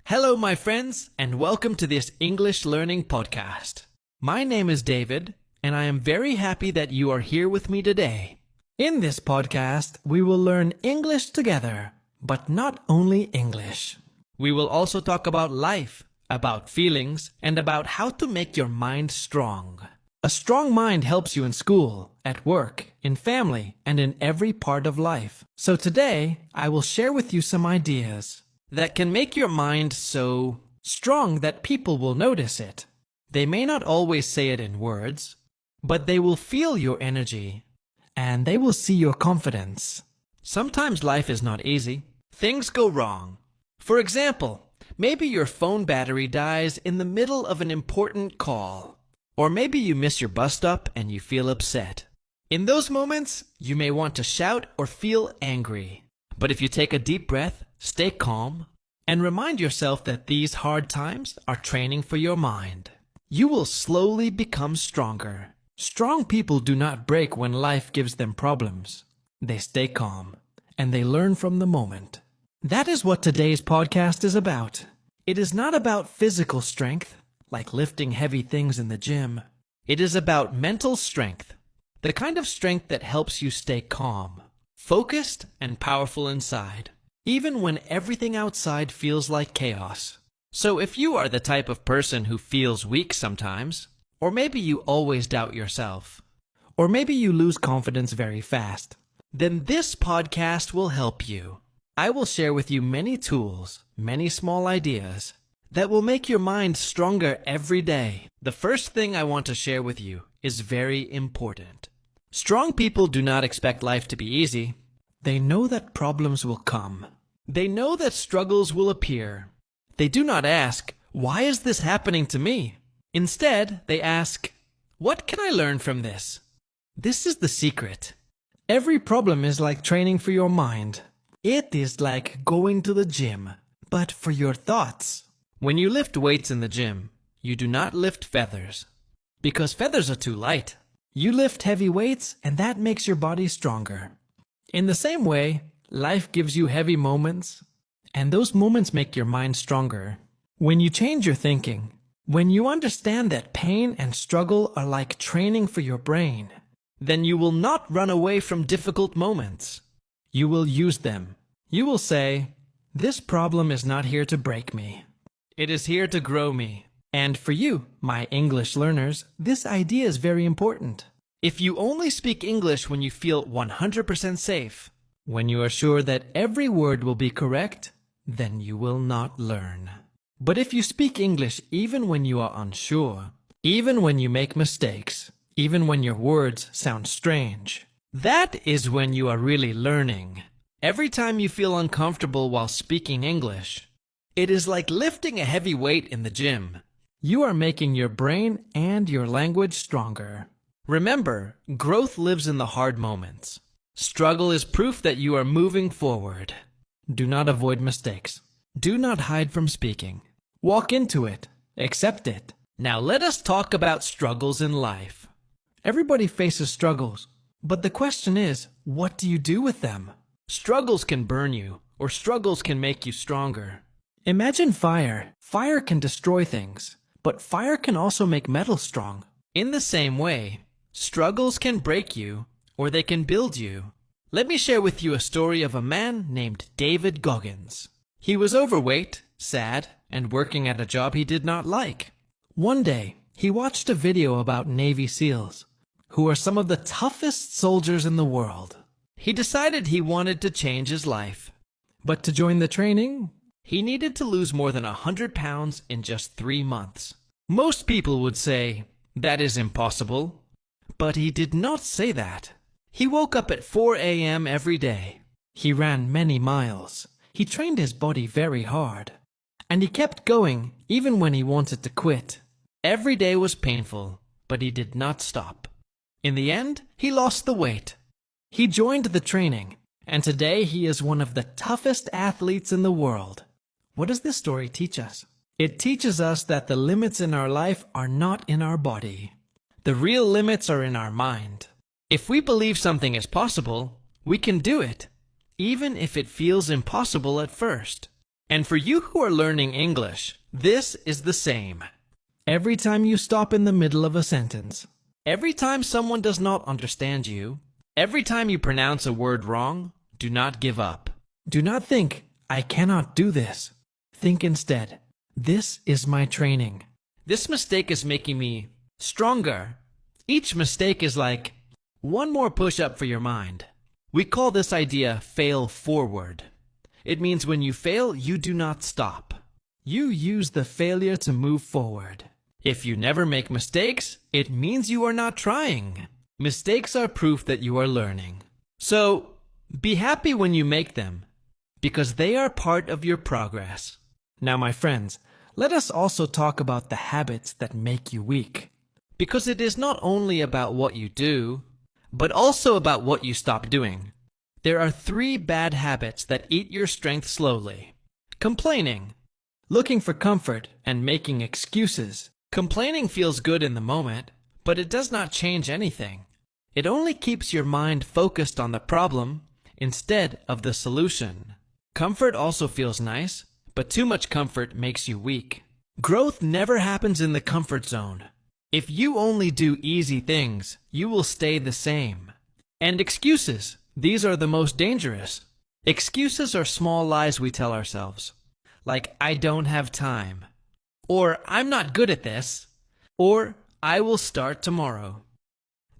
Hello, my friends, and welcome to this English learning podcast. My name is David, and I am very happy that you are here with me today. In this podcast, we will learn English together, but not only English. We will also talk about life, about feelings, and about how to make your mind strong. A strong mind helps you in school, at work, in family, and in every part of life. So today, I will share with you some ideas that can make your mind so strong that people will notice it. They may not always say it in words, but they will feel your energy, and they will see your confidence. Sometimes life is not easy. Things go wrong. For example, maybe your phone battery dies in the middle of an important call. Or maybe you miss your bus stop and you feel upset. In those moments, you may want to shout or feel angry. But if you take a deep breath, stay calm, and remind yourself that these hard times are training for your mind, you will slowly become stronger. Strong people do not break when life gives them problems. They stay calm, and they learn from the moment. That is what today's podcast is about. It is not about physical strength, like lifting heavy things in the gym. It is about mental strength, the kind of strength that helps you stay calm, focused and powerful inside, even when everything outside feels like chaos. So if you are the type of person who feels weak sometimes, or maybe you always doubt yourself, or maybe you lose confidence very fast, then this podcast will help you. I will share with you many tools, many small ideas, that will make your mind stronger every day. The first thing I want to share with you is very important. Strong people do not expect life to be easy. They know that problems will come. They know that struggles will appear. They do not ask, "Why is this happening to me?" Instead, they ask, "What can I learn from this?" This is the secret. Every problem is like training for your mind. It is like going to the gym, but for your thoughts. When you lift weights in the gym, you do not lift feathers, because feathers are too light. You lift heavy weights, and that makes your body stronger. In the same way, life gives you heavy moments, and those moments make your mind stronger. When you change your thinking, when you understand that pain and struggle are like training for your brain, then you will not run away from difficult moments. You will use them. You will say, "This problem is not here to break me. It is here to grow me." And for you, my English learners, this idea is very important. If you only speak English when you feel 100% safe, when you are sure that every word will be correct, then you will not learn. But if you speak English even when you are unsure, even when you make mistakes, even when your words sound strange, that is when you are really learning. Every time you feel uncomfortable while speaking English, it is like lifting a heavy weight in the gym. You are making your brain and your language stronger. Remember, growth lives in the hard moments. Struggle is proof that you are moving forward. Do not avoid mistakes. Do not hide from speaking. Walk into it. Accept it. Now let us talk about struggles in life. Everybody faces struggles, but the question is, what do you do with them? Struggles can burn you, or struggles can make you stronger. Imagine fire. Fire can destroy things, but fire can also make metal strong. In the same way, struggles can break you, or they can build you. Let me share with you a story of a man named David Goggins. He was overweight, sad, and working at a job he did not like. One day, he watched a video about Navy SEALs, who are some of the toughest soldiers in the world. He decided he wanted to change his life. But to join the training, he needed to lose more than 100 pounds in just 3 months. Most people would say, "That is impossible." But he did not say that. He woke up at 4 a.m. every day. He ran many miles. He trained his body very hard. And he kept going even when he wanted to quit. Every day was painful, but he did not stop. In the end, he lost the weight. He joined the training, and today he is one of the toughest athletes in the world. What does this story teach us? It teaches us that the limits in our life are not in our body. The real limits are in our mind. If we believe something is possible, we can do it, even if it feels impossible at first. And for you who are learning English, this is the same. Every time you stop in the middle of a sentence, every time someone does not understand you, every time you pronounce a word wrong, do not give up. Do not think, I cannot do this. Think instead, this is my training. This mistake is making me stronger. Each mistake is like one more push-up for your mind. We call this idea fail forward. It means when you fail, you do not stop. You use the failure to move forward. If you never make mistakes, it means you are not trying. Mistakes are proof that you are learning. So, be happy when you make them, because they are part of your progress. Now, my friends, let us also talk about the habits that make you weak. Because it is not only about what you do, but also about what you stop doing. There are 3 bad habits that eat your strength slowly. Complaining, looking for comfort, and making excuses. Complaining feels good in the moment, but it does not change anything. It only keeps your mind focused on the problem instead of the solution. Comfort also feels nice, but too much comfort makes you weak. Growth never happens in the comfort zone. If you only do easy things, you will stay the same. And excuses, these are the most dangerous. Excuses are small lies we tell ourselves, like I don't have time, or I'm not good at this, or I will start tomorrow.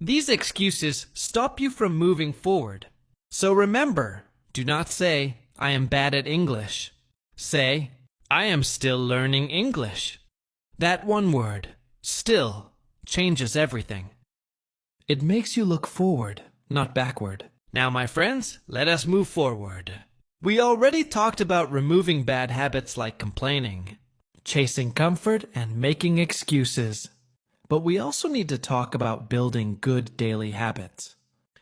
These excuses stop you from moving forward. So remember, do not say, I am bad at English. Say, I am still learning English. That one word, still, changes everything. It makes you look forward, not backward. Now, my friends, let us move forward. We already talked about removing bad habits like complaining, chasing comfort, and making excuses. But we also need to talk about building good daily habits.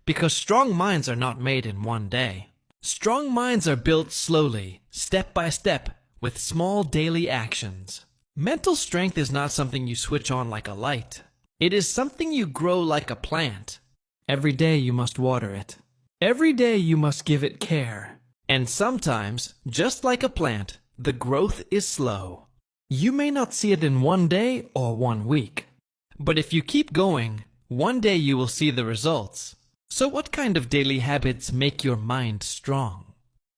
Because strong minds are not made in one day. Strong minds are built slowly, step by step, with small daily actions. Mental strength is not something you switch on like a light. It is something you grow like a plant. Every day you must water it. Every day you must give it care. And sometimes, just like a plant, the growth is slow. You may not see it in one day or 1 week. But if you keep going, one day you will see the results. So what kind of daily habits make your mind strong?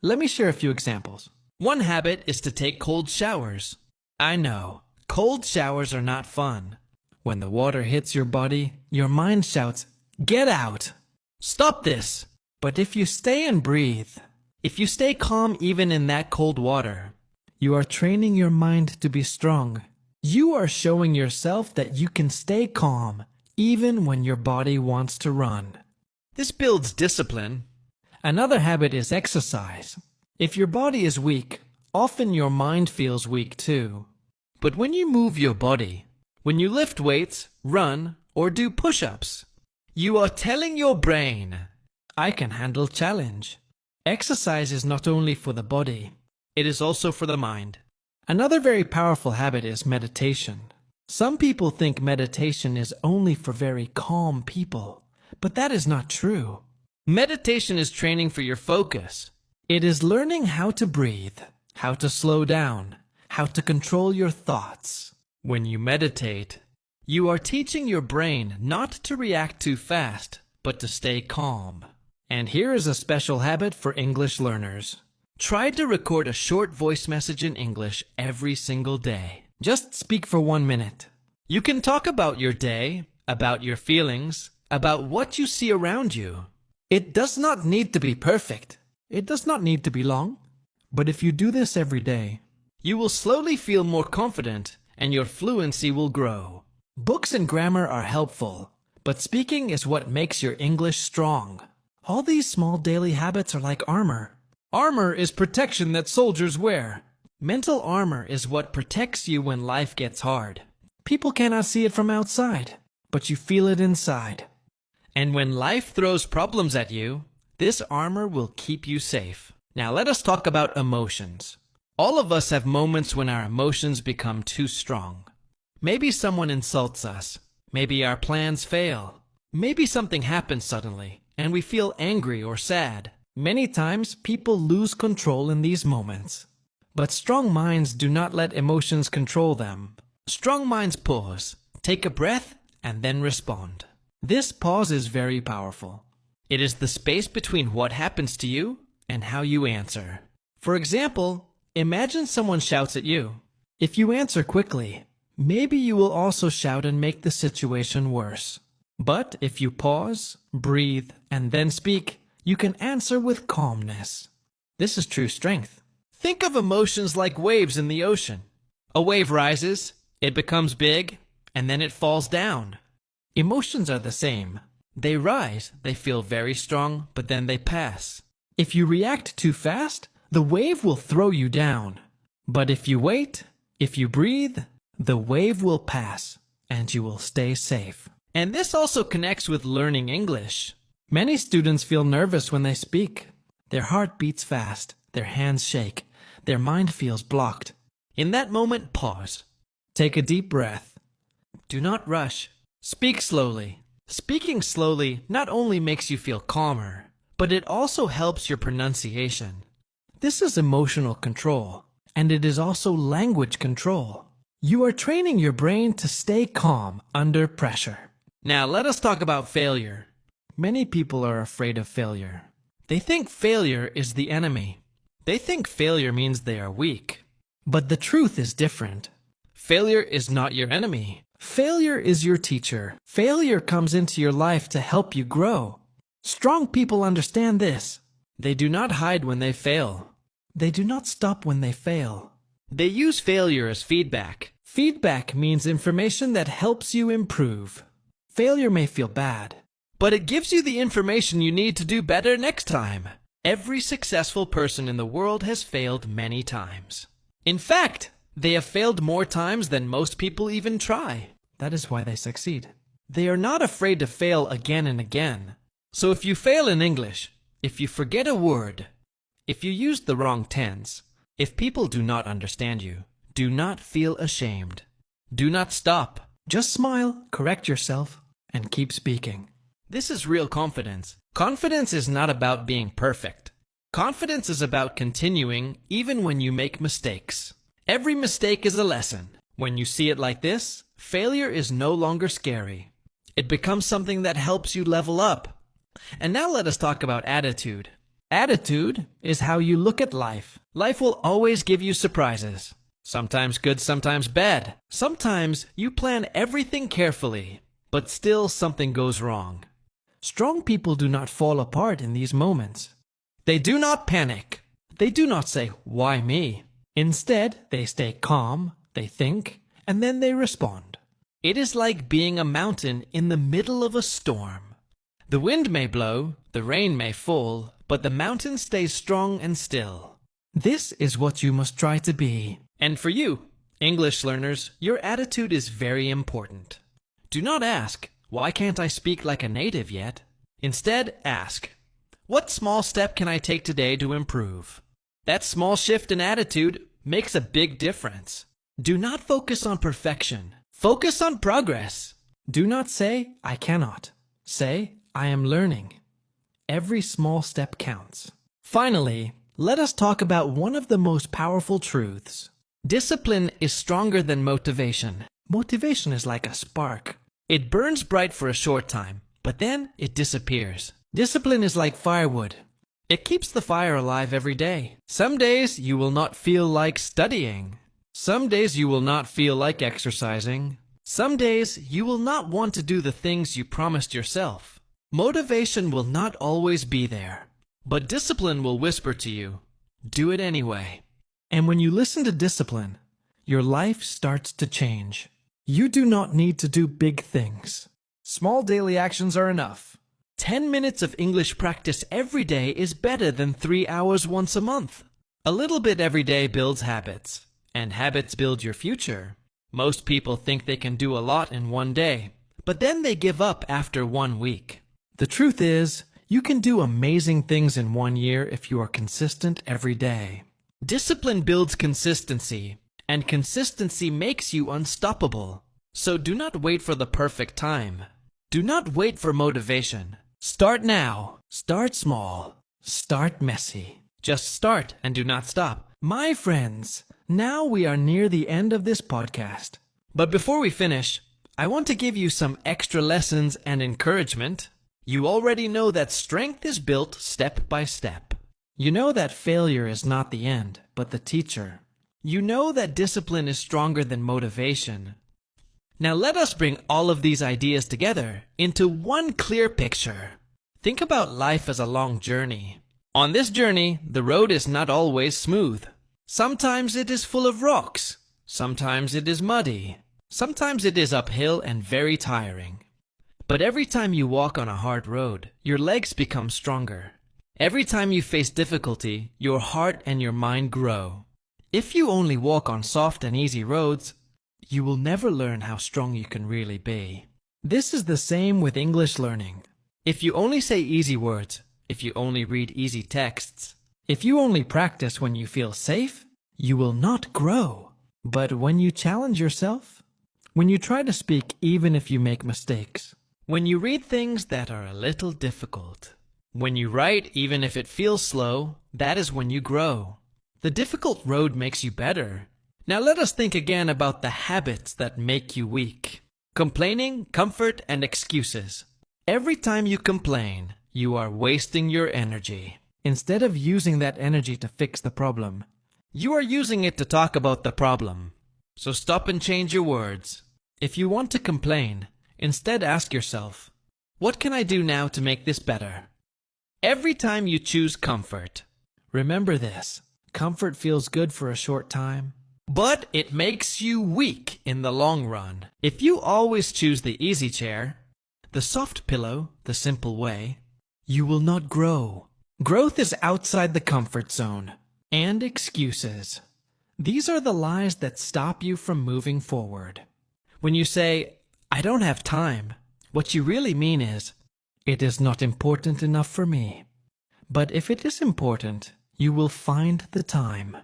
Let me share a few examples. One habit is to take cold showers. I know, cold showers are not fun. When the water hits your body, your mind shouts, "Get out! Stop this!" But if you stay and breathe, if you stay calm even in that cold water, you are training your mind to be strong. You are showing yourself that you can stay calm even when your body wants to run. This builds discipline. Another habit is exercise. If your body is weak, often your mind feels weak too. But when you move your body, when you lift weights, run, or do push-ups, you are telling your brain, I can handle challenge. Exercise is not only for the body, it is also for the mind. Another very powerful habit is meditation. Some people think meditation is only for very calm people, but that is not true. Meditation is training for your focus. It is learning how to breathe, how to slow down, how to control your thoughts. When you meditate, you are teaching your brain not to react too fast, but to stay calm. And here is a special habit for English learners. Try to record a short voice message in English every single day. Just speak for 1 minute. You can talk about your day, about your feelings, about what you see around you. It does not need to be perfect. It does not need to be long. But if you do this every day, you will slowly feel more confident and your fluency will grow. Books and grammar are helpful, but speaking is what makes your English strong. All these small daily habits are like armor. Armor is protection that soldiers wear. Mental armor is what protects you when life gets hard. People cannot see it from outside, but you feel it inside. And when life throws problems at you, this armor will keep you safe. Now let us talk about emotions. All of us have moments when our emotions become too strong. Maybe someone insults us. Maybe our plans fail. Maybe something happens suddenly, and we feel angry or sad. Many times, people lose control in these moments. But strong minds do not let emotions control them. Strong minds pause, take a breath, and then respond. This pause is very powerful. It is the space between what happens to you and how you answer. For example, imagine someone shouts at you. If you answer quickly, maybe you will also shout and make the situation worse. But if you pause, breathe, and then speak, you can answer with calmness. This is true strength. Think of emotions like waves in the ocean. A wave rises, it becomes big, and then it falls down. Emotions are the same. They rise, they feel very strong, but then they pass. If you react too fast, the wave will throw you down. But if you wait, if you breathe, the wave will pass, and you will stay safe. And this also connects with learning English. Many students feel nervous when they speak. Their heart beats fast, their hands shake, their mind feels blocked. In that moment, pause. Take a deep breath. Do not rush. Speak slowly. Speaking slowly not only makes you feel calmer, but it also helps your pronunciation. This is emotional control, and it is also language control. You are training your brain to stay calm under pressure. Now let us talk about failure. Many people are afraid of failure. They think failure is the enemy. They think failure means they are weak. But the truth is different. Failure is not your enemy. Failure is your teacher. Failure comes into your life to help you grow. Strong people understand this. They do not hide when they fail. They do not stop when they fail. They use failure as feedback. Feedback means information that helps you improve. Failure may feel bad, but it gives you the information you need to do better next time. Every successful person in the world has failed many times. In fact, they have failed more times than most people even try. That is why they succeed. They are not afraid to fail again and again. So if you fail in English, if you forget a word, if you use the wrong tense, if people do not understand you, do not feel ashamed. Do not stop. Just smile, correct yourself, and keep speaking. This is real confidence. Confidence is not about being perfect. Confidence is about continuing even when you make mistakes. Every mistake is a lesson. When you see it like this, failure is no longer scary. It becomes something that helps you level up. And now let us talk about attitude. Attitude is how you look at life. Life will always give you surprises. Sometimes good, sometimes bad. Sometimes you plan everything carefully, but still something goes wrong. Strong people do not fall apart in these moments. They do not panic. They do not say, "Why me?" Instead, they stay calm, they think, and then they respond. It is like being a mountain in the middle of a storm. The wind may blow, the rain may fall, but the mountain stays strong and still. This is what you must try to be. And for you, English learners, your attitude is very important. Do not ask, "Why can't I speak like a native yet?" Instead, ask, "What small step can I take today to improve?" That small shift in attitude makes a big difference. Do not focus on perfection. Focus on progress. Do not say, "I cannot." Say, "I am learning." Every small step counts. Finally, let us talk about one of the most powerful truths. Discipline is stronger than motivation. Motivation is like a spark. It burns bright for a short time, but then it disappears. Discipline is like firewood. It keeps the fire alive every day. Some days you will not feel like studying. Some days you will not feel like exercising. Some days you will not want to do the things you promised yourself. Motivation will not always be there, but discipline will whisper to you, "Do it anyway." And when you listen to discipline, your life starts to change. You do not need to do big things. Small daily actions are enough. 10 minutes of English practice every day is better than 3 hours once a month. A little bit every day builds habits, and habits build your future. Most people think they can do a lot in one day, but then they give up after 1 week. The truth is, you can do amazing things in 1 year if you are consistent every day. Discipline builds consistency, and consistency makes you unstoppable. So do not wait for the perfect time. Do not wait for motivation. Start now. Start small. Start messy. Just start and do not stop. My friends, now we are near the end of this podcast. But before we finish, I want to give you some extra lessons and encouragement. You already know that strength is built step by step. You know that failure is not the end, but the teacher. You know that discipline is stronger than motivation. Now let us bring all of these ideas together into one clear picture. Think about life as a long journey. On this journey, the road is not always smooth. Sometimes it is full of rocks. Sometimes it is muddy. Sometimes it is uphill and very tiring. But every time you walk on a hard road, your legs become stronger. Every time you face difficulty, your heart and your mind grow. If you only walk on soft and easy roads, you will never learn how strong you can really be. This is the same with English learning. If you only say easy words, if you only read easy texts, if you only practice when you feel safe, you will not grow. But when you challenge yourself, when you try to speak even if you make mistakes, when you read things that are a little difficult, when you write even if it feels slow, that is when you grow. The difficult road makes you better. Now let us think again about the habits that make you weak. Complaining, comfort, and excuses. Every time you complain, you are wasting your energy. Instead of using that energy to fix the problem, you are using it to talk about the problem. So stop and change your words. If you want to complain, instead ask yourself, what can I do now to make this better? Every time you choose comfort, remember this, comfort feels good for a short time, but it makes you weak in the long run. If you always choose the easy chair, the soft pillow, the simple way, you will not grow. Growth is outside the comfort zone. And excuses. These are the lies that stop you from moving forward. When you say, I don't have time, what you really mean is, it is not important enough for me. But if it is important, you will find the time.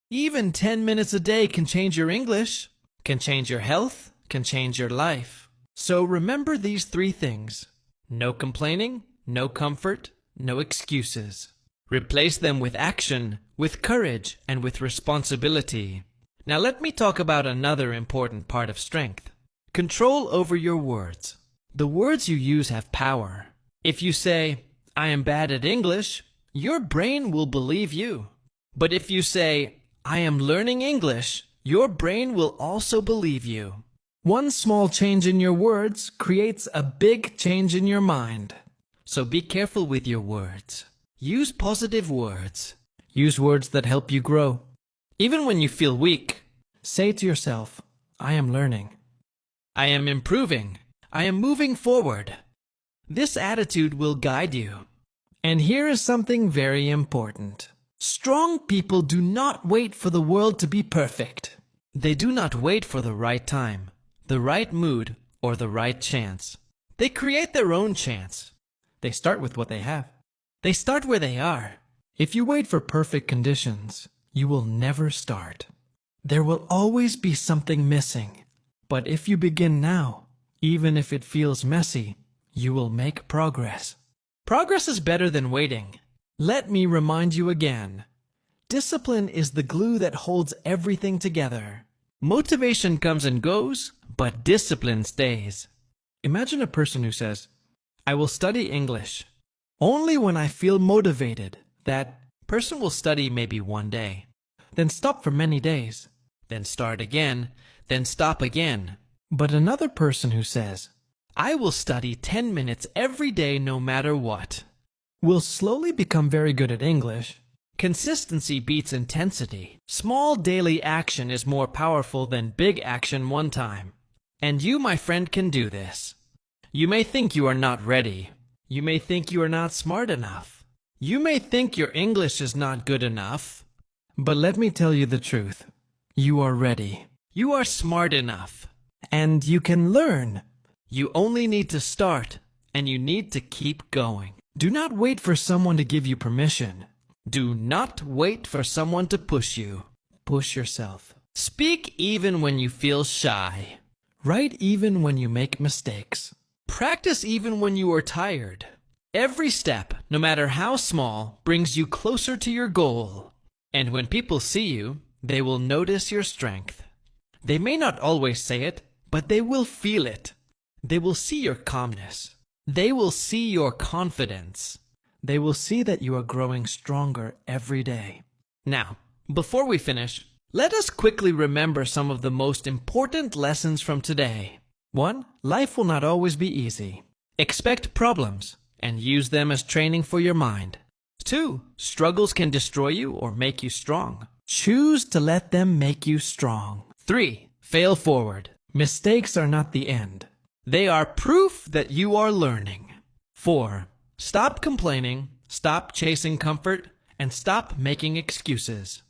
Even 10 minutes a day can change your English, can change your health, can change your life. So remember these 3 things. No complaining, no comfort, no excuses. Replace them with action, with courage, and with responsibility. Now let me talk about another important part of strength. Control over your words. The words you use have power. If you say, I am bad at English, your brain will believe you. But if you say, I am learning English, your brain will also believe you. One small change in your words creates a big change in your mind. So be careful with your words. Use positive words. Use words that help you grow. Even when you feel weak, say to yourself, I am learning. I am improving. I am moving forward. This attitude will guide you. And here is something very important. Strong people do not wait for the world to be perfect. They do not wait for the right time, the right mood, or the right chance. They create their own chance. They start with what they have. They start where they are. If you wait for perfect conditions, you will never start. There will always be something missing. But if you begin now, even if it feels messy, you will make progress. Progress is better than waiting. Let me remind you again. Discipline is the glue that holds everything together. Motivation comes and goes, but discipline stays. Imagine a person who says, I will study English. Only when I feel motivated. That person will study maybe one day, then stop for many days, then start again, then stop again. But another person who says, I will study 10 minutes every day no matter what, will slowly become very good at English. Consistency beats intensity. Small daily action is more powerful than big action one time. And you, my friend, can do this. You may think you are not ready. You may think you are not smart enough. You may think your English is not good enough. But let me tell you the truth. You are ready. You are smart enough. And you can learn. You only need to start, and you need to keep going. Do not wait for someone to give you permission. Do not wait for someone to push you. Push yourself. Speak even when you feel shy. Write even when you make mistakes. Practice even when you are tired. Every step, no matter how small, brings you closer to your goal. And when people see you, they will notice your strength. They may not always say it, but they will feel it. They will see your calmness. They will see your confidence. They will see that you are growing stronger every day. Now, before we finish, let us quickly remember some of the most important lessons from today. 1. Life will not always be easy. Expect problems and use them as training for your mind. 2. Struggles can destroy you or make you strong. Choose to let them make you strong. 3. Fail forward. Mistakes are not the end. They are proof that you are learning. 4. Stop complaining, stop chasing comfort, and stop making excuses.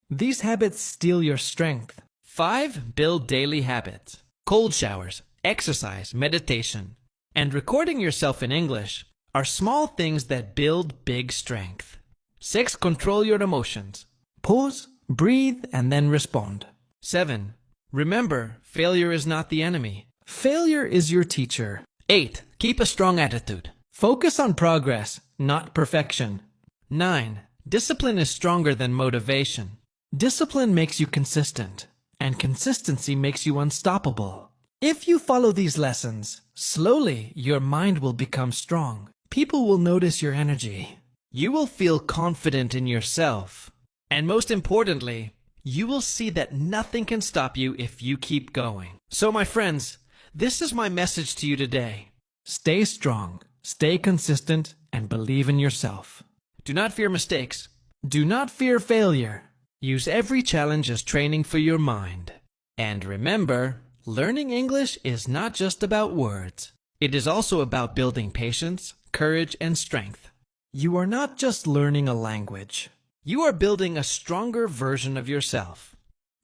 These habits steal your strength. 5. Build daily habits. Cold showers, exercise, meditation, and recording yourself in English are small things that build big strength. 6. Control your emotions. Pause, breathe, and then respond. 7. Remember, failure is not the enemy. Failure is your teacher. 8. Keep a strong attitude. Focus on progress, not perfection. 9. Discipline is stronger than motivation. Discipline makes you consistent, and consistency makes you unstoppable. If you follow these lessons, slowly your mind will become strong. People will notice your energy. You will feel confident in yourself. And most importantly, you will see that nothing can stop you if you keep going. So my friends, this is my message to you today. Stay strong, stay consistent, and believe in yourself. Do not fear mistakes. Do not fear failure. Use every challenge as training for your mind. And remember, learning English is not just about words. It is also about building patience, courage, and strength. You are not just learning a language. You are building a stronger version of yourself.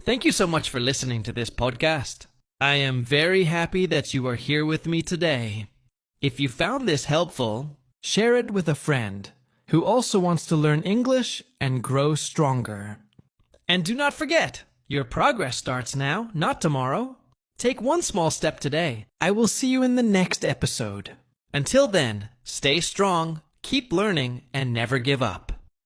Thank you so much for listening to this podcast. I am very happy that you are here with me today. If you found this helpful, share it with a friend who also wants to learn English and grow stronger. And do not forget, your progress starts now, not tomorrow. Take one small step today. I will see you in the next episode. Until then, stay strong, keep learning, and never give up.